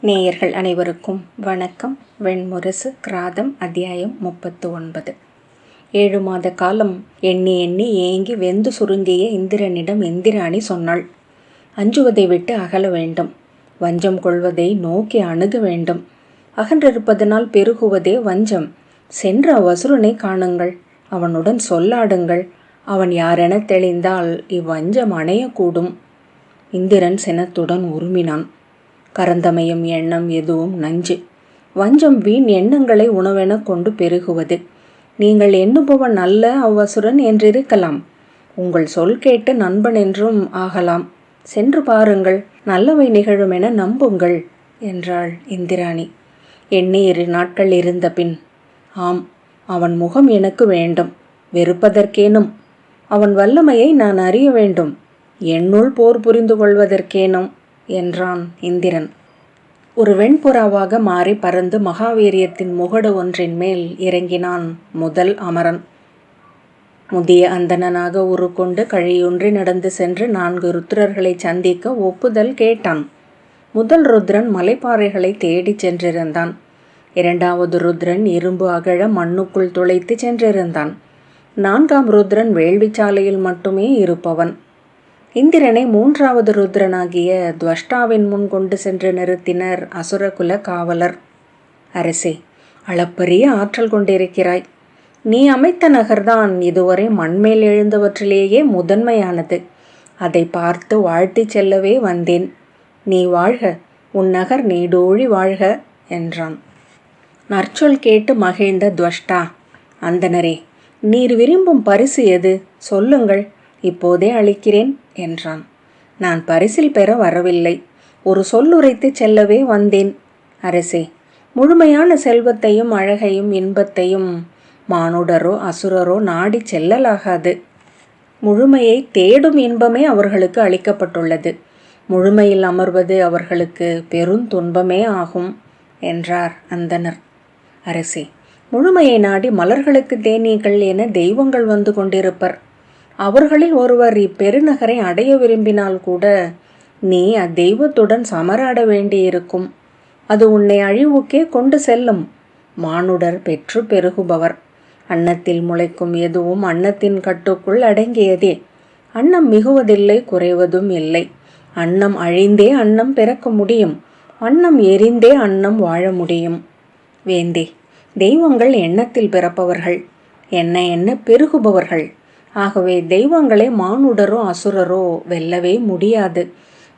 நேயர்கள் அனைவருக்கும் வணக்கம். வெண்முரசு கிராதம் அத்தியாயம் 39. 7 மாத காலம் எண்ணி எண்ணி ஏங்கி வெந்து சுருங்கிய இந்திரனிடம் இந்திராணி சொன்னாள். அஞ்சுவதை விட்டு அகல வேண்டும், வஞ்சம் கொள்வதை நோக்கி அணுக வேண்டும். அகன்றிருப்பதனால் பெருகுவதே வஞ்சம். சென்ற அசுரனை காணுங்கள், அவனுடன் சொல்லாடுங்கள். அவன் யாரென தெளிந்தால் இவ்வஞ்சம் அணையக்கூடும். இந்திரன் சினத்துடன் உருமினான். கரந்தமையும் எண்ணம் எதுவும் நஞ்சு. வஞ்சம் வீண் எண்ணங்களை உணவென கொண்டு பெருகுவது. நீங்கள் எண்ணுபவன் அல்ல அவ்வசுரன் என்றிருக்கலாம். உங்கள் சொல் கேட்டு நண்பன் என்றும் ஆகலாம். சென்று பாருங்கள், நல்லவை நிகழும் என நம்புங்கள் என்றாள் இந்திராணி. எண்ணி 2 நாட்கள் இருந்த பின், ஆம், அவன் முகம் எனக்கு வேண்டும், வெறுப்பதற்கேனும். அவன் வல்லமையை நான் அறிய வேண்டும், என்னுள் போர் புரிந்து கொள்வதற்கேனும் என்றான் இந்திரன். ஒரு வெண்புறாவாக மாறி பறந்து மகாவீரியத்தின் முகடு ஒன்றின் மேல் இறங்கினான் முதல் அமரன். முதிய அந்தணனாக உருக்கொண்டு கழியொன்றி நடந்து சென்று 4 ருத்ரர்களை சந்திக்க ஒப்புதல் கேட்டான். முதல் ருத்ரன் மலைப்பாறைகளை தேடிச் சென்றிருந்தான். 2வது ருத்ரன் இரும்பு அகழ மண்ணுக்குள் துளைத்து சென்றிருந்தான். 4ஆம் ருத்ரன் வேள்விச்சாலையில் மட்டுமே இருப்பவன். இந்திரனை 3வது ருத்ரனாகிய துவஷ்டாவின் முன் கொண்டு சென்று நிறுத்தினர் அசுரகுல காவலர். அரசே, அளப்பரிய ஆற்றல் கொண்டிருக்கிறாய். நீ அமைத்த நகர்தான் இதுவரை மண்மேல் எழுந்தவற்றிலேயே முதன்மையானது. அதை பார்த்து வாழ்த்தி செல்லவே வந்தேன். நீ வாழ்க, உன் நகர் நீடூழி வாழ்க என்றான். நற்சொல் கேட்டு மகிழ்ந்த துவஷ்டா, அந்தனரே, நீர் விரும்பும் பரிசு எது சொல்லுங்கள், இப்போதே அளிக்கிறேன் என்றான். நான் பரிசில் பெற வரவில்லை, ஒரு சொல்லுரைத்து செல்லவே வந்தேன். அரசே, முழுமையான செல்வத்தையும் அழகையும் இன்பத்தையும் மானுடரோ அசுரரோ நாடி செல்லலாகாது. முழுமையை தேடும் இன்பமே அவர்களுக்கு அளிக்கப்பட்டுள்ளது. முழுமையில் அமர்வது அவர்களுக்கு பெருந்துன்பமே ஆகும் என்றார் அந்தணர். அரசே, முழுமையை நாடி மலர்களுக்கு தேனீகள் என தெய்வங்கள் வந்து கொண்டிருப்பர். அவர்களில் ஒருவர் இப்பெருநகரை அடைய விரும்பினால் கூட நீ அத்தெய்வத்துடன் சமராட வேண்டியிருக்கும். அது உன்னை அழிவுக்கே கொண்டு செல்லும். மானுடர் பெற்று பெருகுபவர். அன்னத்தில் முளைக்கும் எதுவும் அன்னத்தின் கட்டுக்குள் அடங்கியதே. அன்னம் மிகுவதில்லை, குறைவதும் இல்லை. அன்னம் அழிந்தே அன்னம் பிறக்க முடியும். அன்னம் எரிந்தே அன்னம் வாழ முடியும். வேந்தே, தெய்வங்கள் எண்ணத்தில் பிறப்பவர்கள், என்ன பெருகுபவர்கள். ஆகவே தெய்வங்களை மானுடரோ அசுரரோ வெல்லவே முடியாது.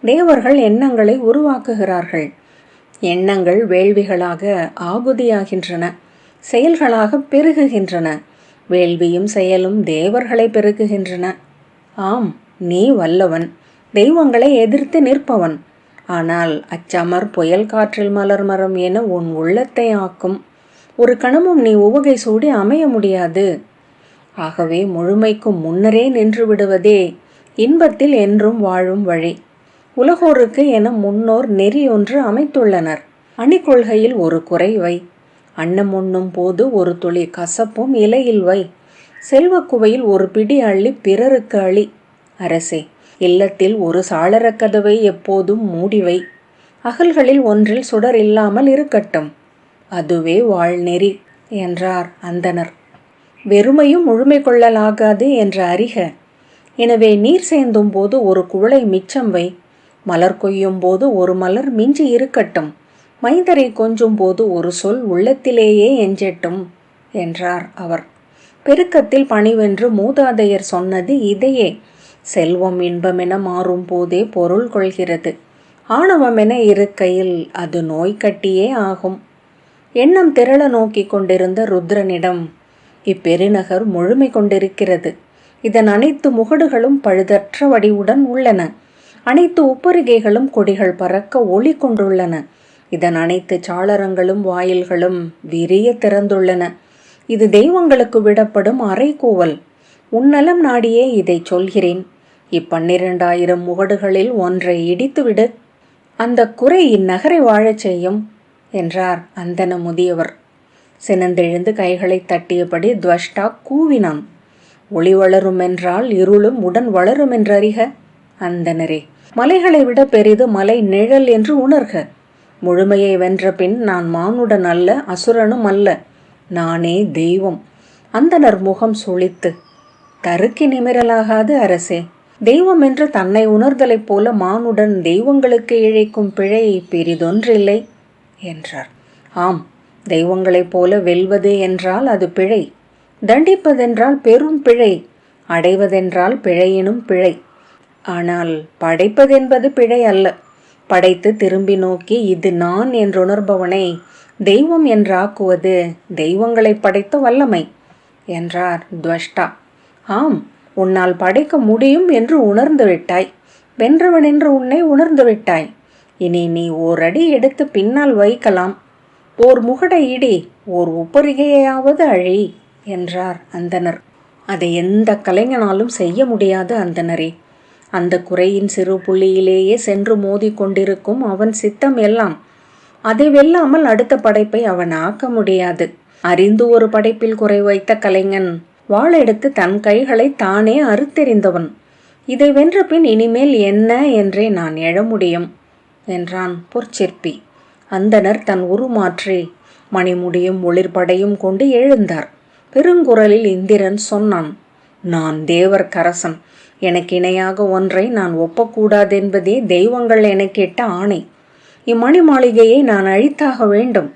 தேவர்கள் எண்ணங்களை உருவாக்குகிறார்கள். எண்ணங்கள் வேள்விகளாக ஆகுதியாகின்றன, செயல்களாக பெருகுகின்றன. வேள்வியும் செயலும் தேவர்களை பெருகுகின்றன. ஆம், நீ வல்லவன், தெய்வங்களை எதிர்த்து நிற்பவன். ஆனால் அச்சமர் புயல் காற்றில் மலர் மரம் என உன் உள்ளத்தை ஆக்கும். ஒரு கணமும் நீ உவகை சூடி அமைய முடியாது. ஆகவே முழுமைக்கும் முன்னரே நின்று விடுவதே இன்பத்தில் என்றும் வாழும் வழி. உலகோருக்கு என முன்னோர் நெறி ஒன்று அமைத்துள்ளனர். அணிக்கொள்கையில் ஒரு குறை வை. அன்னம் உண்ணும் போது ஒரு துளி கசப்பும் இலையில் வை. செல்வக்குவையில் ஒரு பிடி அள்ளி பிறருக்கு அழி. அரசே, இல்லத்தில் ஒரு சாளரக் கதவை எப்போதும் மூடிவை. அகல்களில் ஒன்றில் சுடர் இல்லாமல் இருக்கட்டும். அதுவே வாழ்நெறி என்றார் அந்தணர். வெறுமையும் முழுமை கொள்ளலாகாது என்ற அறிக. எனவே நீர் சேந்தும் போது ஒரு குவளை மிச்சம் வை. மலர் கொய்யும் போது ஒரு மலர் மிஞ்சி இருக்கட்டும். மைந்தரை கொஞ்சும் போது ஒரு சொல் உள்ளத்திலேயே எஞ்சட்டும் என்றார் அவர். பெருக்கத்தில் பணிவென்று மூதாதையர் சொன்னது இதையே. செல்வம் இன்பமென மாறும் போதே பொருள் கொள்கிறது. ஆணவமென இருக்கையில் அது நோய் கட்டியே ஆகும். எண்ணம் திரள நோக்கி கொண்டிருந்த ருத்ரனிடம் இப்பெருநகர் முழுமை கொண்டிருக்கிறது. இதன் அனைத்து முகடுகளும் பழுதற்ற வடிவுடன் உள்ளன. அனைத்து உப்பரிகைகளும் கொடிகள் பறக்க ஒளி கொண்டுள்ளன. இதன் அனைத்து சாளரங்களும் வாயில்களும் விரிய திறந்துள்ளன. இது தெய்வங்களுக்கு விடப்படும் அறைகூவல். உன்னலம் நாடியே இதை சொல்கிறேன். 12,000 முகடுகளில் ஒன்றை இடித்துவிடு. அந்த குறை இந்நகரை வாழச் செய்யும் என்றார் அந்தண முதியவர். சினந்தெழுந்து கைகளை தட்டியபடி துவஷ்டா கூவினான். ஒளி வளரும் என்றால் இருளும் உடன் வளரும் என்றறிக. அந்தனரே, மலைகளை விட பெரிது மலை நிழல் என்று உணர்க. முழுமையை வென்ற பின் நான் மானுடன் அல்ல, அசுரனும் அல்ல, நானே தெய்வம். அந்தணர் முகம் சுளித்து, தருக்கி நிமிரலாகாது அரசே. தெய்வம் என்று தன்னை உணர்தலைப் போல மானுடன் தெய்வங்களுக்கு இழைக்கும் பிழை பெரிதொன்றில்லை என்றார். ஆம், தெய்வங்களைப் போல வெல்வது என்றால் அது பிழை, தண்டிப்பதென்றால் பெரும் பிழை, அடைவதென்றால் பிழையினும் பிழை. ஆனால் படைப்பதென்பது பிழை அல்ல. படைத்து திரும்பி நோக்கி இது நான் என்றுணர்பவனை தெய்வம் என்றாக்குவது தெய்வங்களை படைத்த வல்லமை என்றார் துவஷ்டா. ஆம், உன்னால் படைக்க முடியும் என்று உணர்ந்து விட்டாய். வென்றவன் என்று உன்னை உணர்ந்து விட்டாய். இனி நீ ஓரடி எடுத்து பின்னால் வைக்கலாம். ஓர் முகடை இடி, ஓர் உப்பரிகையாவது அழி என்றார் அந்தணர். அதை எந்த கலைஞனாலும் செய்ய முடியாது அந்தணரே. அந்த குறையின் சிறு புள்ளியிலேயே சென்று மோதி கொண்டிருக்கும் அவன் சித்தம் எல்லாம். அதை வெல்லாமல் அடுத்த படைப்பை அவன் ஆக்க முடியாது. அறிந்து ஒரு படைப்பில் குறை வைத்த கலைஞன் வாளெடுத்து தன் கைகளை தானே அறுத்தெறிந்தவன். இதை வென்ற பின் இனிமேல் என்ன என்றே நான் எழ முடியும் என்றான் பொற்சிற்பி. அந்தணர் தன் உருமாற்றி மணிமுடியும் ஒளிர்படையும் கொண்டு எழுந்தார். பெருங்குரலில் இந்திரன் சொன்னான், நான் தேவர் கரசன். எனக்கு இணையாக ஒன்றை நான் ஒப்பக்கூடாதென்பதே தெய்வங்கள் எனக்கிட்ட ஆணை. இம்மணி மாளிகையை நான் அழித்தாக வேண்டும்.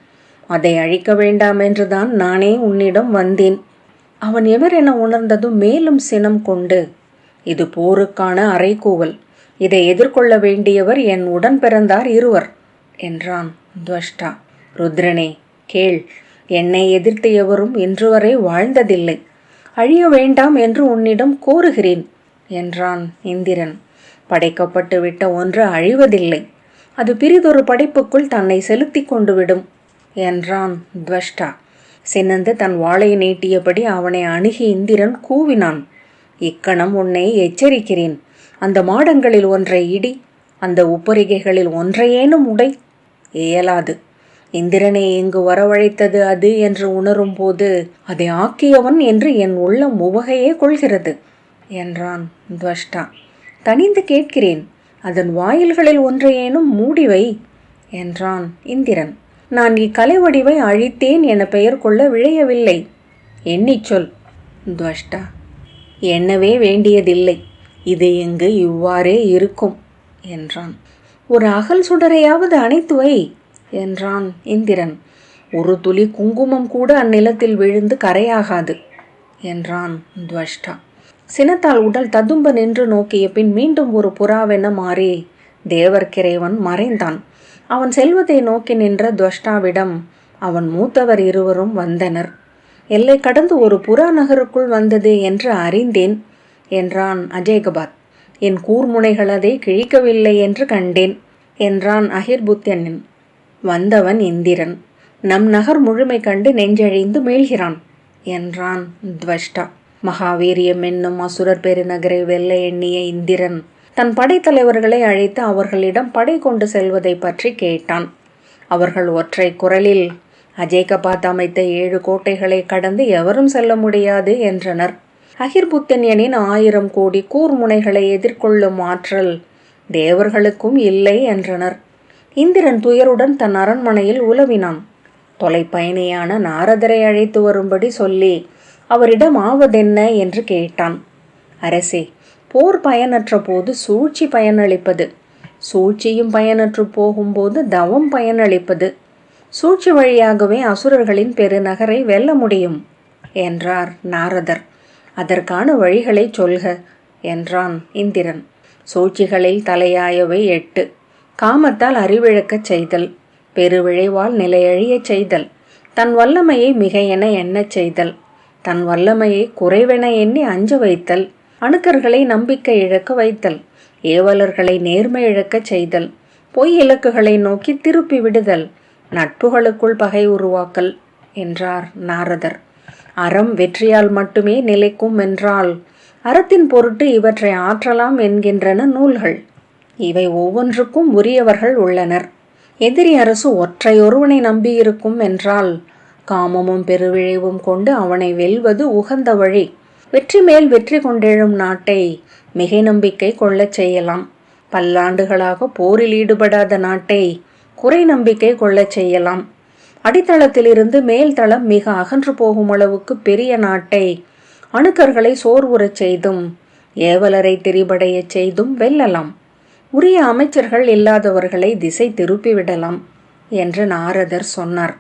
அதை அழிக்க வேண்டாம் என்றுதான் நானே உன்னிடம் வந்தேன். அவன் எவர் என உணர்ந்ததும் மேலும் சினம் கொண்டு, இது போருக்கான அறைகூவல். இதை எதிர்கொள்ள வேண்டியவர் என் உடன் பிறந்தார் இருவர் என்றான் துவஷ்டா. ருத்ரனே கேள், என்னை எதிர்த்து எவரும் இன்று வரை வாழ்ந்ததில்லை. அழிய வேண்டாம் என்று உன்னிடம் கோருகிறேன் என்றான் இந்திரன். படைக்கப்பட்டு விட்ட ஒன்று அழிவதில்லை. அது பிரிதொரு படைப்புக்குள் தன்னை செலுத்தி கொண்டு விடும் என்றான் துவஷ்டா. சினந்து தன் வாளை நீட்டியபடி அவனை அணுகி இந்திரன் கூவினான். இக்கணம் உன்னை எச்சரிக்கிறேன். அந்த மாடங்களில் ஒன்றை இடி, அந்த உப்பரிகைகளில் ஒன்றையேனும் உடை. இயலாது. இந்திரனை இங்கு வரவழைத்தது அது என்று உணரும் போது அதை ஆக்கியவன் என்று என் உள்ளம் உவகையே கொள்கிறது என்றான் துவஷ்டா. தனிந்து கேட்கிறேன், அதன் வாயில்களில் ஒன்றையேனும் மூடிவை என்றான் இந்திரன். நான் இக்கலை வடிவை அழித்தேன் என பெயர் கொள்ள விழையவில்லை. எண்ணிச் சொல் துவஷ்டா. எண்ணவே வேண்டியதில்லை, இது இங்கு இவ்வாறே இருக்கும் என்றான். ஒரு அகல் சுடரையாவது அணைத்து வை என்றான் இந்திரன். ஒரு துளி குங்குமம் கூட அந்நிலத்தில் விழுந்து கரையாகாது என்றான் துவஷ்டா. சினத்தால் உடல் ததும்ப நின்று நோக்கிய பின் மீண்டும் ஒரு புறாவென மாறி தேவர்கிறைவன் மறைந்தான். அவன் செல்வத்தை நோக்கி நின்ற துவஷ்டாவிடம் அவன் மூத்தவர் இருவரும் வந்தனர். எல்லை கடந்து ஒரு புறா நகருக்குள் வந்தது என்று அறிந்தேன் என்றான் அஜேகபாத். என் கூர்முனைகள் அதை கிழிக்கவில்லை என்று கண்டேன் என்றான் அகிர்புத்தியனின். வந்தவன் இந்திரன். நம் நகர் முழுமை கண்டு நெஞ்சழிந்து மீள்கிறான் என்றான் துவஷ்டா. மகாவீரியம் என்னும் அசுரர் பெருநகரை வெல்ல எண்ணிய இந்திரன் தன் படைத்தலைவர்களை அழைத்து அவர்களிடம் படை கொண்டு செல்வதை பற்றி கேட்டான். அவர்கள் ஒற்றை குரலில் அஜேகபாத் அமைத்த 7 கோட்டைகளை கடந்து எவரும் செல்ல முடியாது என்றனர். அகிர்புத்தன்யனின் 1000 கோடி கூர்முனைகளை எதிர்கொள்ளும் ஆற்றல் தேவர்களுக்கும் இல்லை என்றனர். இந்திரன் துயருடன் தன் அரண்மனையில் உலவினான். தொலைப்பயணியான நாரதரை அழைத்து வரும்படி சொல்லி அவரிடம் ஆவதென்ன என்று கேட்டான். அரசே, போர் பயனற்ற போது சூழ்ச்சி பயனளிப்பது, சூழ்ச்சியும் பயனற்று போகும்போது தவம் பயனளிப்பது. சூழ்ச்சி வழியாகவே அசுரர்களின் பெருநகரை வெல்ல முடியும் என்றார் நாரதர். அதற்கான வழிகளை சொல்க என்றான் இந்திரன். சூழ்ச்சிகளில் தலையாயவை 8. காமத்தால் அறிவிழக்கச் செய்தல், பெருவிழைவால் நிலையழியச் செய்தல், தன் வல்லமையை மிக என எண்ணச் செய்தல், தன் வல்லமையை குறைவென எண்ணி அஞ்ச வைத்தல், அணுக்கர்களை நம்பிக்கை இழக்க வைத்தல், ஏவலர்களை நேர்மை இழக்கச் செய்தல், பொய் இலக்குகளை நோக்கி திருப்பி விடுதல், நட்புகளுக்குள் பகை உருவாக்கல் என்றார் நாரதர். அறம் வெற்றியால் மட்டுமே நிலைக்கும் என்றால் அறத்தின் பொருட்டு இவற்றை ஆற்றலாம் என்கின்றன நூல்கள். இவை ஒவ்வொன்றுக்கும் உரியவர்கள் உள்ளனர். எதிரி அரசு ஒற்றையொருவனை நம்பியிருக்கும் என்றால் காமமும் பெருவிழைவும் கொண்டு அவனை வெல்வது உகந்த வழி. வெற்றி மேல் வெற்றி கொண்டெழும் நாட்டை மிகை நம்பிக்கை கொள்ளச் செய்யலாம். பல்லாண்டுகளாக போரில் ஈடுபடாத நாட்டை குறை நம்பிக்கை கொள்ளச் செய்யலாம். அடித்தளத்திலிருந்து மேல்தளம் மிக அகன்று போகும் அளவுக்கு பெரிய நாட்டை அணுக்கர்களை சோர்வுறச் செய்தும் ஏவலரை திரிபடையச் செய்தும் வெல்லலாம். உரிய அமைச்சர்கள் இல்லாதவர்களை திசை திருப்பிவிடலாம் என்று நாரதர் சொன்னார்.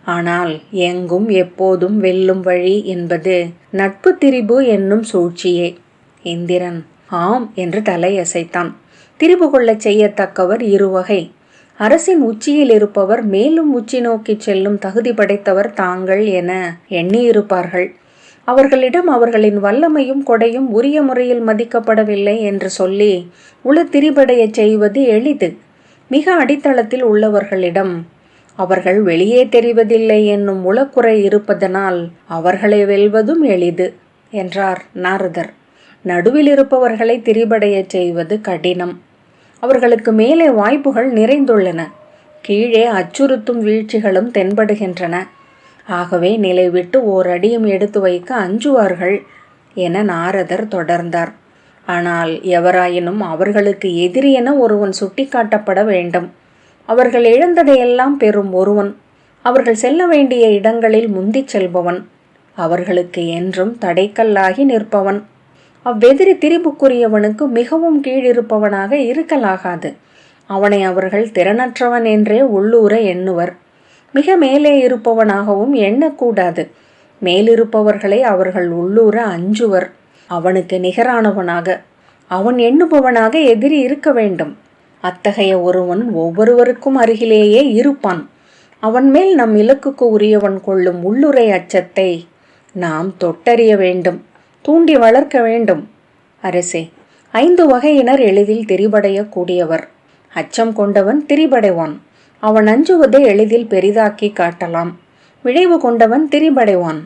ஆனால் எங்கும் எப்போதும் வெல்லும் வழி என்பது நட்பு திரிபு என்னும் சூழ்ச்சியே. இந்திரன் ஆம் என்று தலையசைத்தான். திரிபு கொள்ளச் செய்யத்தக்கவர் இருவகை. அரசின் உச்சியில் இருப்பவர் மேலும் உச்சி நோக்கி செல்லும் தகுதி படைத்தவர் தாங்கள் என எண்ணியிருப்பார்கள். அவர்களிடம் அவர்களின் வல்லமையும் கொடையும் உரிய முறையில் மதிக்கப்படவில்லை என்று சொல்லி திரிபடையச் செய்வது எளிது. மிக அடித்தளத்தில் உள்ளவர்களிடம் அவர்கள் வெளியே தெரிவதில்லை என்னும் உளக்குறை இருப்பதனால் அவர்களை வெல்வதும் எளிது என்றார் நாரதர். நடுவில் இருப்பவர்களை திரிபடையச் செய்வது கடினம். அவர்களுக்கு மேலே வாய்ப்புகள் நிறைந்துள்ளன. கீழே அச்சுறுத்தும் வீழ்ச்சிகளும் தென்படுகின்றன. ஆகவே நிலை விட்டு ஓர் அடியும் எடுத்து வைக்க அஞ்சுவார்கள் என நாரதர் தொடர்ந்தார். ஆனால் எவராயினும் அவர்களுக்கு எதிரி என ஒருவன் சுட்டிக்காட்டப்பட வேண்டும். அவர்கள் இழந்ததையெல்லாம் பெறும் ஒருவன். அவர்கள் செல்ல வேண்டிய இடங்களில் முந்திச் செல்பவன். அவர்களுக்கு என்றும் தடைக்கல்லாகி நிற்பவன். அவ்வெதிரி திரிபுக்குரியவனுக்கு மிகவும் கீழிருப்பவனாக இருக்கலாகாது. அவனை அவர்கள் திறனற்றவன் என்றே உள்ளூர எண்ணுவர். மிக மேலே இருப்பவனாகவும் எண்ணக்கூடாது. மேலிருப்பவர்களை அவர்கள் உள்ளூர அஞ்சுவர். அவனுக்கு நிகரானவனாக, அவன் எண்ணுபவனாக எதிரி இருக்க வேண்டும். அத்தகைய ஒருவன் ஒவ்வொருவருக்கும் அருகிலேயே இருப்பான். அவன் மேல் நம் இலக்குக்கு உரியவன் கொள்ளும் உள்ளுரை அச்சத்தை நாம் தொட்டறிய வேண்டும், தூண்டி வளர்க்க வேண்டும். அரசே, 5 வகையினர் எளிதில் திரிபடையக்கூடியவர். அச்சம் கொண்டவன் திரிபடைவான். அவன் அஞ்சுவதை எளிதில் பெரிதாக்கி காட்டலாம். விழைவு கொண்டவன் திரிபடைவான்.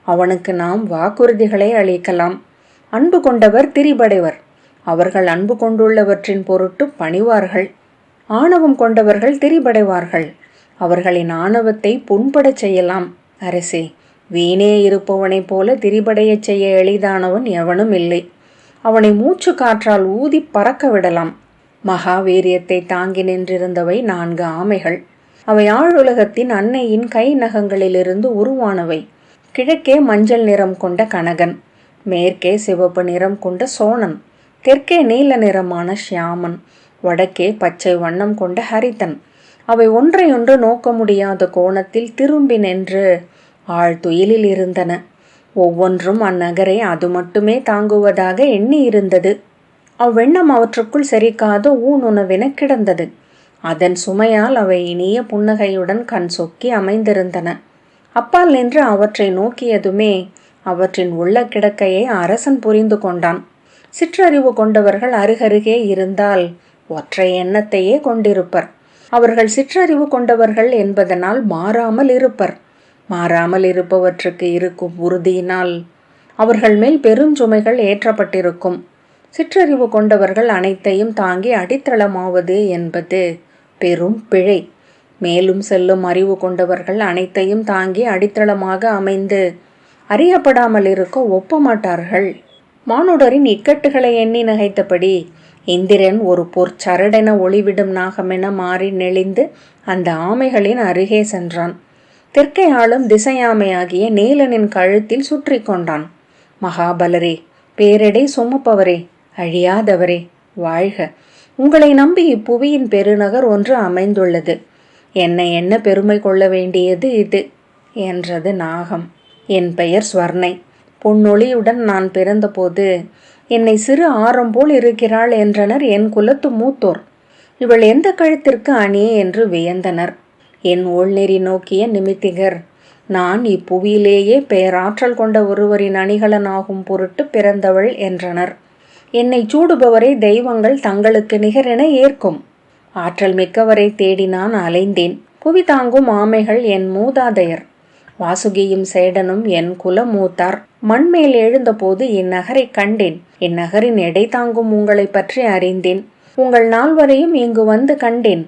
அவனுக்கு நாம் வாக்குறுதிகளை அளிக்கலாம். அன்பு கொண்டவர் திரிபடைவர். அவர்கள் அன்பு கொண்டுள்ளவற்றின் பொருட்டு பணிவார்கள். ஆணவம் கொண்டவர்கள் திரிபடைவார்கள். அவர்களின் ஆணவத்தை புண்படச் செய்யலாம். அரசே, வீணே இருப்பவனைப் போல திரிபடையச் செய்ய எளிதானவன் எவனும் இல்லை. அவனை மூச்சு காற்றால் ஊதி பறக்க விடலாம். மகாவீரியத்தை தாங்கி நின்றிருந்தவை 4 ஆமைகள். அவை ஆழுலகத்தின் அன்னையின் கை நகங்களிலிருந்து உருவானவை. கிழக்கே மஞ்சள் நிறம் கொண்ட கனகன், மேற்கே சிவப்பு நிறம் கொண்ட சோனன், தெற்கே நீல நிறமான ஷியாமன், வடக்கே பச்சை வண்ணம் கொண்ட ஹரிதன். அவை ஒன்றையொன்று நோக்க முடியாத கோணத்தில் திரும்பி நின்று ஆழ்துயிலில் இருந்தன. ஒவ்வொன்றும் அந்நகரை அது மட்டுமே தாங்குவதாக எண்ணி இருந்தது. அவ்வெண்ணம் அவற்றுக்குள் செரிக்காத ஊனுணவென கிடந்தது. அதன் சுமையால் அவை இனிய புன்னகையுடன் கண் சொக்கி அமைந்திருந்தன. அப்பால் நின்று அவற்றை நோக்கியதுமே அவற்றின் உள்ள கிடக்கையை அரசன் புரிந்து கொண்டான். சிற்றறிவு கொண்டவர்கள் அருகருகே இருந்தால் ஒற்றை எண்ணத்தையே கொண்டிருப்பர். அவர்கள் சிற்றறிவு கொண்டவர்கள் என்பதனால் மாறாமல் இருப்பர். மாறாமல் இருப்பவற்றுக்கு இருக்கும் உறுதியினால் அவர்கள் மேல் பெருஞ்சுமைகள் ஏற்றப்பட்டிருக்கும். சிற்றறிவு கொண்டவர்கள் அனைத்தையும் தாங்கி அடித்தளமாவது என்பது பெரும் பிழை. மேலும் செல்லும் அறிவு கொண்டவர்கள் அனைத்தையும் தாங்கி அடித்தளமாக அமைந்து அறியப்படாமல் இருக்க ஒப்பமாட்டார்கள். மானுடரின் இக்கட்டுகளை எண்ணி நகைத்தபடி இந்திரன் ஒரு பொற்சரடென ஒளிவிடும் நாகமென மாறி நெளிந்து அந்த ஆமைகளின் அருகே சென்றான். தெற்கை ஆளும் திசையாமையாகிய நீலனின் கழுத்தில் சுற்றி கொண்டான். மகாபலரே, பேரெடை சுமப்பவரே, அழியாதவரே, வாழ்க! உங்களை நம்பி இப்புவியின் பெருநகர் ஒன்று அமைந்துள்ளது. என்னை என்ன பெருமை கொள்ள வேண்டியது இது என்றது நாகம். என் பெயர் ஸ்வர்ணை. பொன்னொழியுடன் நான் பிறந்தபோது என்னை சிறு ஆரம் போல் இருக்கிறாள் என்றனர் என் குலத்து மூத்தோர். இவள் எந்த கழுத்திற்கு அணி என்று வியந்தனர். என் ஓள்நெறி நோக்கிய நிமித்திகர், நான் இப்புவியிலேயே பேராற்றல் கொண்ட ஒருவரின் அணிகலனாகும் பொருட்டு பிறந்தவள் என்றனர். என்னை சூடுபவரை தெய்வங்கள் தங்களுக்கு நிகரென ஏற்கும். ஆற்றல் மிக்கவரை தேடி நான் அலைந்தேன். புவி தாங்கும் ஆமைகள் என் மூதாதையர். வாசுகியும் சேடனும் என் குல மூத்தார். மண்மேல் எழுந்தபோது இந்நகரை கண்டேன். இந்நகரின் எடை தாங்கும் உங்களை பற்றி அறிந்தேன். உங்கள் 4வரையும் இங்கு வந்து கண்டேன்.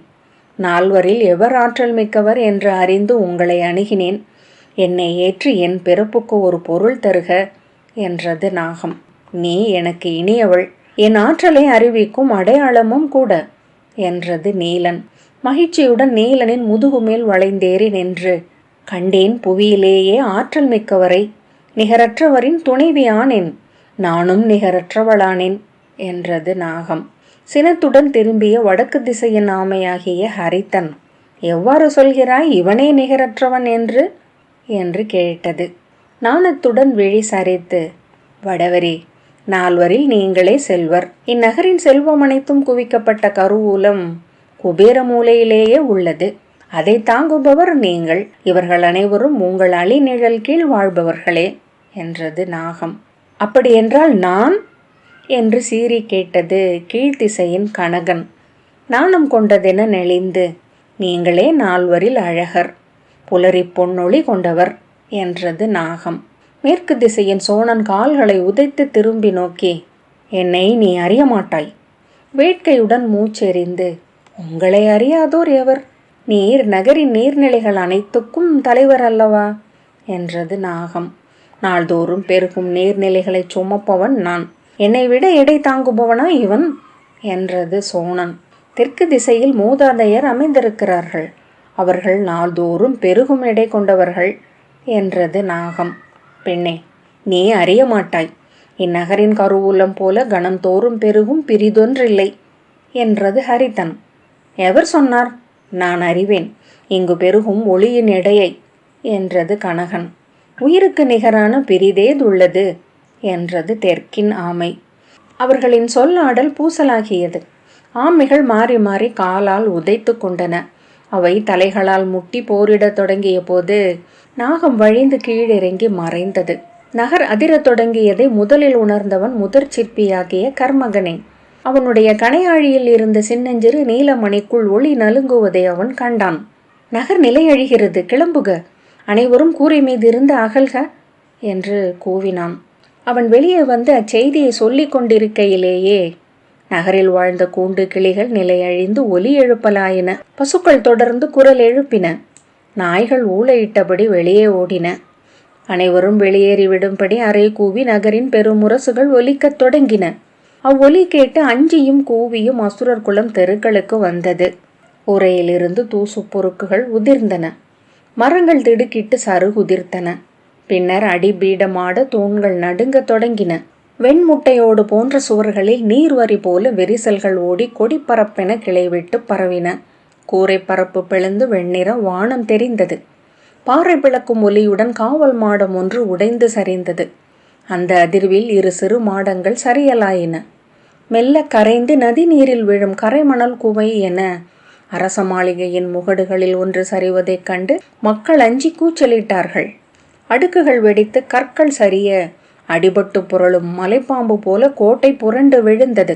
4வரில் எவர் ஆற்றல் மிக்கவர் என்று அறிந்து உங்களை அணுகினேன். என்னை ஏற்று என் பிறப்புக்கு ஒரு பொருள் தருக என்றது நாகம். நீ எனக்கு இனியவள், என் ஆற்றலை அறிவிக்கும் அடையாளமும் கூட என்றது நீலன். மகிழ்ச்சியுடன் நீலனின் முதுகுமேல் வளைந்தேறி நின்று, கண்டேன் புவியிலேயே ஆற்றல் மிக்கவரை, நிகரற்றவரின் துணைவியானேன், நானும் நிகரற்றவளானேன் என்றது நாகம். சினத்துடன் திரும்பிய வடக்கு திசையின் ஆமையாகிய ஹரித்தன், எவ்வாறு சொல்கிறாய் இவனே நிகரற்றவன் என்று கேட்டது. நாணத்துடன் விழி சரித்து, வடவரே, நால்வரில் நீங்களே செல்வர். இந்நகரின் செல்வம் அனைத்தும் குவிக்கப்பட்ட கருவூலம் குபேர மூலையிலேயே உள்ளது. அதை தாங்குபவர் நீங்கள். இவர்கள் அனைவரும் உங்கள் அழிநிழல் கீழ் வாழ்பவர்களே என்றது நாகம். அப்படியென்றால் நான் என்று சீறி கேட்டது கீழ்த்திசையின் கனகன். நாணம் கொண்டதென நெளிந்து, நீங்களே நால்வரில் அழகர், புலரி பொன்னொளி கொண்டவர் என்றது நாகம். மேற்கு திசையின் சோழன் கால்களை உதைத்து திரும்பி நோக்கி, என்னை நீ அறிய மாட்டாய். வேட்கையுடன் மூச்செறிந்து, உங்களை அறியாதோர் எவர்? நீர் நகரின் நீர்நிலைகள் அனைத்துக்கும் தலைவர் அல்லவா என்றது நாகம். நாள்தோறும் பெருகும் நீர்நிலைகளை சுமப்பவன் நான். என்னை விட எடை தாங்குபவனா இவன் என்றது சோழன். தெற்கு திசையில் மூதாதையர் அமைந்திருக்கிறார்கள். அவர்கள் நாள்தோறும் பெருகும் எடை கொண்டவர்கள் என்றது நாகம். பெண்ணே, நீ அறிய மாட்டாய். இந்நகரின் கருவூலம் போல கணந்தோறும் பெருகும் பிரிதொன்றில்லை என்றது ஹரித்தன். எவர் சொன்னார்? நான் அறிவேன் இங்கு பெருகும் ஒளியின் எடையை என்றது கனகன். உயிருக்கு நிகரான பிரிதேதுள்ளது என்றது தெற்கின் ஆமை. அவர்களின் சொல்லாடல் பூசலாகியது. ஆமைகள் மாறி மாறி காலால் உதைத்து கொண்டன. அவை தலைகளால் முட்டி போரிடத் தொடங்கிய போது நாகம் வழிந்து கீழிறங்கி மறைந்தது. நகர் அதிரத் தொடங்கியதை முதலில் உணர்ந்தவன் முதற் சிற்பியாகிய கர்மகனே. அவனுடைய கணையாழியில் இருந்த சின்னஞ்சிறு நீலமணிக்குள் ஒளி நலுங்குவதை அவன் கண்டான். நகர் நிலையழிகிறது, கிளம்புக, அனைவரும் கூரை மீது இருந்து அகல்க என்று கூவினான். அவன் வெளியே வந்து அச்செய்தியை சொல்லிக் கொண்டிருக்கையிலேயே நகரில் வாழ்ந்த கூண்டு கிளிகள் நிலையழிந்து ஒலி எழுப்பலாயின. பசுக்கள் தொடர்ந்து குரல் எழுப்பின. நாய்கள் ஊளையிட்டபடி வெளியே ஓடின. அனைவரும் வெளியேறிவிடும்படி அறை கூவி நகரின் பெருமுரசுகள் ஒலிக்கத் தொடங்கின. அவ்வொலி கேட்டு அஞ்சியும் கூவியும் அசுரர் குலம் தெருக்களுக்கு வந்தது. உரையிலிருந்து தூசு பொறுக்குகள் உதிர்ந்தன. மரங்கள் திடுக்கிட்டு சருகுதிர்த்தன. பின்னர் அடிபீடமாட தூண்கள் நடுங்கத் தொடங்கின. வெண்முட்டையோடு போன்ற சுவர்களில் நீர்வரி போல விரிசல்கள் ஓடி கொடிப்பரப்பென கிளைவிட்டு பரவின. கூரை பரப்பு பிளந்து வெண்ணிற வானம் தெரிந்தது. பாறை பிளக்கும் ஒலியுடன் காவல் மாடம் ஒன்று உடைந்து சரிந்தது. அந்த அதிர்வில் இரு சிறு மாடங்கள் சரியலாயின. மெல்ல கரைந்து நதி நீரில் விழும் கரைமணல் குவை என அரச மாளிகையின் முகடுகளில் ஒன்று சரிவதைக் கண்டு மக்கள் அஞ்சி கூச்சலிட்டார்கள். அடுக்குகள் வெடித்து கற்கள் சரிய அடிபட்டு புரளும் மலைப்பாம்பு போல கோட்டை புரண்டு விழுந்தது.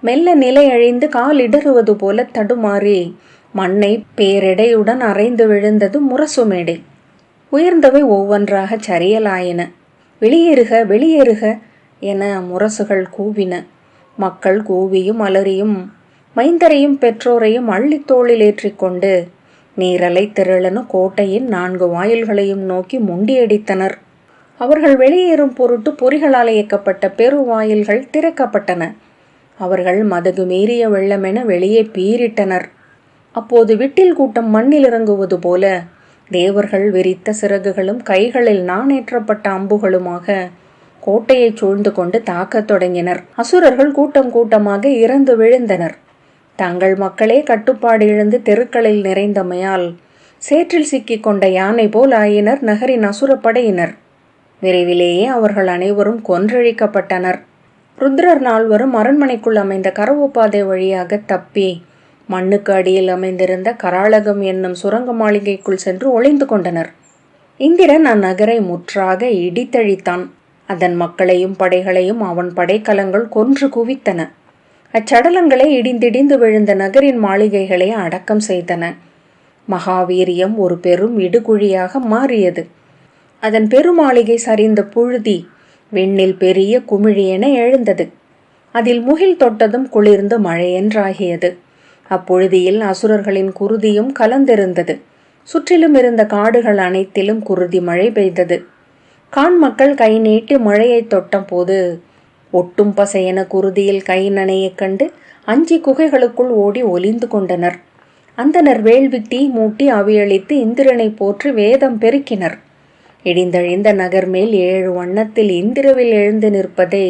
மெல்ல நிலை அழிந்து கால் இடறுவது போல தடுமாறி மண்ணை பேரெடையுடன் அரைந்து விழுந்தது முரசுமேடை. உயர்ந்தவை ஒவ்வொன்றாக சரியலாயின. வெளியேறுக வெளியேறுக என முரசுகள் கூவின. மக்கள் கூவியும் அலறியும் மைந்தரையும் பெற்றோரையும் அள்ளித்தோளில் ஏற்றிக்கொண்டு நீரலை திரளனு கோட்டையின் 4 வாயில்களையும் நோக்கி முண்டியடித்தனர். அவர்கள் வெளியேறும் பொருட்டு பொறிகளால் இயக்கப்பட்ட பெருவாயில்கள் திறக்கப்பட்டன. அவர்கள் மதகு மீறிய வெள்ளமென வெளியே பீரிட்டனர். அப்போது விட்டில் கூட்டம் மண்ணில் இறங்குவது போல தேவர்கள் விரித்த சிறகுகளும் கைகளில் நாணேற்றப்பட்ட அம்புகளுமாக கோட்டையை சூழ்ந்து கொண்டு தாக்கத் தொடங்கினர். அசுரர்கள் கூட்டம் கூட்டமாக இறந்து விழுந்தனர். தங்கள் மக்களே கட்டுப்பாடு இழந்து தெருக்களில் நிறைந்தமையால் சேற்றில் சிக்கிக் கொண்ட யானை போல் ஆயினர் நகரின் அசுரப்படையினர். விரைவிலேயே அவர்கள் அனைவரும் கொன்றழிக்கப்பட்டனர். ருத்ரர் 4வரும் அரண்மனைக்குள் அமைந்த கரவுப்பாதை வழியாக தப்பி மண்ணுக்கு அடியில் அமைந்திருந்த கராளகம் என்னும் சுரங்க மாளிகைக்குள் சென்று ஒளிந்து கொண்டனர். இந்திரன் அந்நகரை முற்றாக இடித்தழித்தான். அதன் மக்களையும் படைகளையும் அவன் படைக்கலங்கள் கொன்று குவித்தன. அச்சடலங்களை இடிந்திடிந்து விழுந்த நகரின் மாளிகைகளை அடக்கம் செய்தன. மகாவீரியம் ஒரு பெரும் இடுகுழியாக மாறியது. அதன் பெருமாளிகை சரிந்த புழுதி விண்ணில் பெரிய குமிழியென எழுந்தது. அதில் முகில் தொட்டதும் குளிர்ந்து மழையென்றாகியது. அப்புழுதியில் அசுரர்களின் குருதியும் கலந்திருந்தது. சுற்றிலும் இருந்த காடுகள் அனைத்திலும் குருதி மழை பெய்தது. கான் மக்கள் கை நீட்டி மழையை தொட்ட போது ஒட்டும் பசையென குருதியில் கை நனையக் கண்டு அஞ்சி குகைகளுக்குள் ஓடி ஒளிந்து கொண்டனர். அந்தனர் வேள்வி தீ மூட்டி அவியளித்து இந்திரனை போற்றி வேதம் பெருக்கினர். இடிந்தழிந்த நகர் மேல் 7 வண்ணத்தில் இந்திரவில் எழுந்து நிற்பதை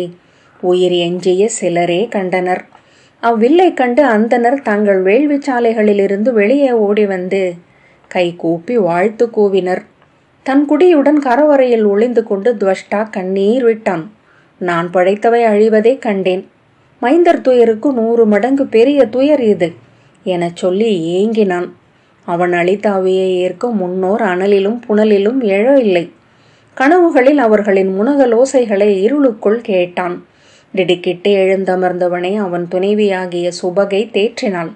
உயிர் எஞ்சிய சிலரே கண்டனர். அவ்வில்லை கண்டு அந்தனர் தங்கள் வேள்வி சாலைகளிலிருந்து வெளியே ஓடி வந்து கை கூப்பி வாழ்த்து கூவினர். தன் குடியுடன் கரவறையில் ஒளிந்து கொண்டு துவஷ்டா கண்ணீர் விட்டான். நான் படைத்தவை அழிவதை கண்டேன். மைந்தர் துயருக்கு 100 மடங்கு பெரிய துயர் இது எனச் சொல்லி ஏங்கினான். அவன் அளித்த அவையை ஏற்க முன்னோர் அனலிலும் புனலிலும் எழவில்லை. கனவுகளில் அவர்களின் முனகலோசைகளை இருளுக்குள் கேட்டான். திடுக்கிட்டு எழுந்தமர்ந்தவனை அவன் துணைவியாகிய சுபகை தேற்றினாள்.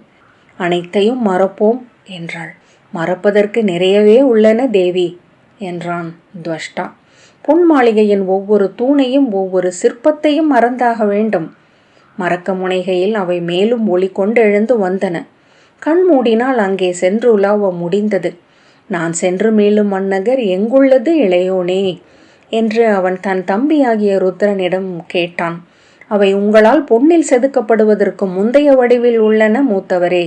அனைத்தையும் மறப்போம் என்றாள். மறப்பதற்கு நிறையவே உள்ளன தேவி என்றான் துவஷ்டா. பொன் மாளிகையின் ஒவ்வொரு தூணையும் ஒவ்வொரு சிற்பத்தையும் மறந்தாக வேண்டும். மறக்க முனைகையில் அவை மேலும் ஒளி கொண்டு எழுந்து வந்தன. கண் மூடினால் அங்கே சென்று உலாவ முடிந்தது. நான் சென்று மீளும் அந்நகர் எங்குள்ளது இளையோனே என்று அவன் தன் தம்பியாகிய ருத்ரனிடம் கேட்டான். அவை உங்களால் பொன்னில் செதுக்கப்படுவதற்கு முந்தைய வடிவில் உள்ளன மூத்தவரே.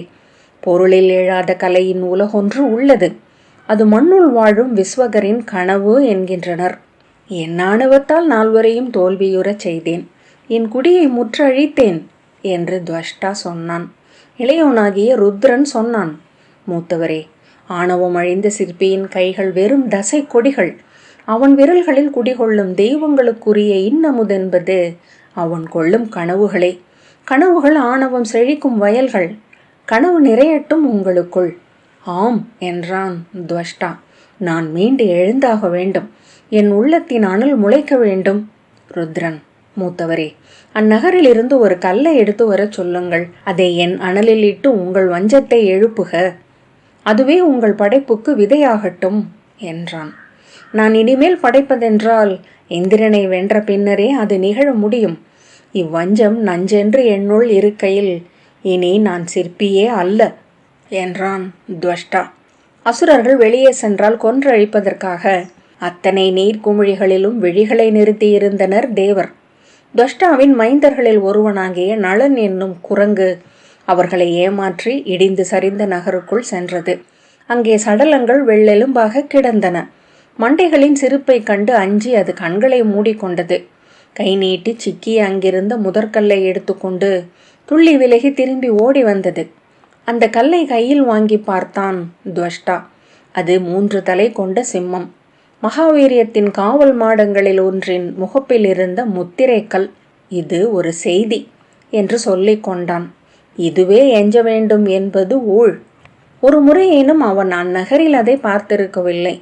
பொருளில் எழாத கலையின் உலகொன்று உள்ளது. அது மண்ணுள் வாழும் விஸ்வகரின் கனவு என்கின்றனர். என் ஆணவத்தால் 4வரையும் தோல்வியுறச் செய்தேன். என் குடியை முற்றழித்தேன் என்று துவஷ்டா சொன்னான். இளையோனாகிய ருத்ரன் சொன்னான், மூத்தவரே, ஆணவம் அழிந்த சிற்பியின் கைகள் வெறும் தசை கொடிகள். அவன் விரல்களில் குடிகொள்ளும் தெய்வங்களுக்குரிய இன்னமுதென்பது அவன் கொள்ளும் கனவுகளே. கனவுகள் ஆணவம் செழிக்கும் வயல்கள். கனவு நிறையட்டும் உங்களுக்குள். ஆம் என்றான் துவஷ்டா. நான் மீண்டு எழுந்தாக வேண்டும். என் உள்ளத்தின் அனல் முளைக்க வேண்டும். ருத்ரன், மூத்தவரே, அந்நகரில் இருந்து ஒரு கல்லை எடுத்து வரச் சொல்லுங்கள். அதை என் அனலில் இட்டு உங்கள் வஞ்சத்தை எழுப்புக. அதுவே உங்கள் படைப்புக்கு விதையாகட்டும் என்றான். நான் இனிமேல் படைப்பதென்றால் இந்திரனை வென்ற பின்னரே அது நிகழ முடியும். இவ்வஞ்சம் நஞ்சென்று என்னுள் இருக்கையில் இனி நான் சிற்பியே அல்ல என்றான் துவஷ்டா. அசுரர்கள் வெளியே சென்றால் கொன்றழிப்பதற்காக அத்தனை நீர்க்குமிழிகளிலும் விழிகளை நிறுத்தியிருந்தனர் தேவர். துவஷ்டாவின் மைந்தர்களில் ஒருவனாகிய நளன் என்னும் குரங்கு அவர்களை ஏமாற்றி இடிந்து சரிந்த நகருக்குள் சென்றது. அங்கே சடலங்கள் வெள்ளெலும்பாக கிடந்தன. மண்டைகளின் சிரிப்பை கண்டு அஞ்சி அது கண்களை மூடிக்கொண்டது. கை நீட்டி சிக்கிய அங்கிருந்த முதற்கல்லை எடுத்துக்கொண்டு துள்ளி விலகி திரும்பி ஓடி வந்தது. அந்த கல்லை கையில் வாங்கி பார்த்தான் துவஷ்டா. அது 3 தலை கொண்ட சிம்மம். மகாவீரியத்தின் காவல் மாடங்களில் ஒன்றின் முகப்பில் இருந்த முத்திரைக்கல். இது ஒரு செய்தி என்று சொல்லிக் கொண்டான். இதுவே எஞ்ச வேண்டும் என்பது ஊழ். ஒரு முறையேனும் அவன் அந்நகரில் அதை பார்த்திருக்கவில்லை.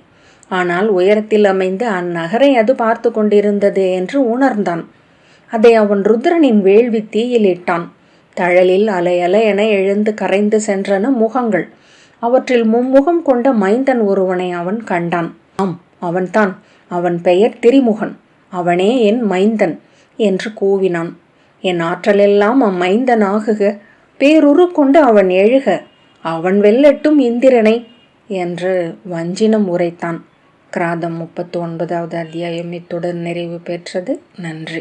ஆனால் உயரத்தில் அமைந்து அந்நகரை அது பார்த்து கொண்டிருந்தது என்று உணர்ந்தான். அதை அவன் ருத்ரனின் வேள்வி தீயிலிட்டான். தழலில் அலையலை என எழுந்து கரைந்து சென்றன முகங்கள். அவற்றில் மும்முகம் கொண்ட மைந்தன் ஒருவனை அவன் கண்டான். ஆம், அவன்தான். அவன் பெயர் திரிமுகன். அவனே என் மைந்தன் என்று கூவினான். என் ஆற்றலெல்லாம் அம்மைந்தன் ஆகுக. பேருரு கொண்டு அவன் எழுக. அவன் வெல்லட்டும் இந்திரனை என்று வஞ்சினம் உரைத்தான். கிராதம் 39வது அத்தியாயம் இத்துடன் நிறைவு பெற்றது. நன்றி.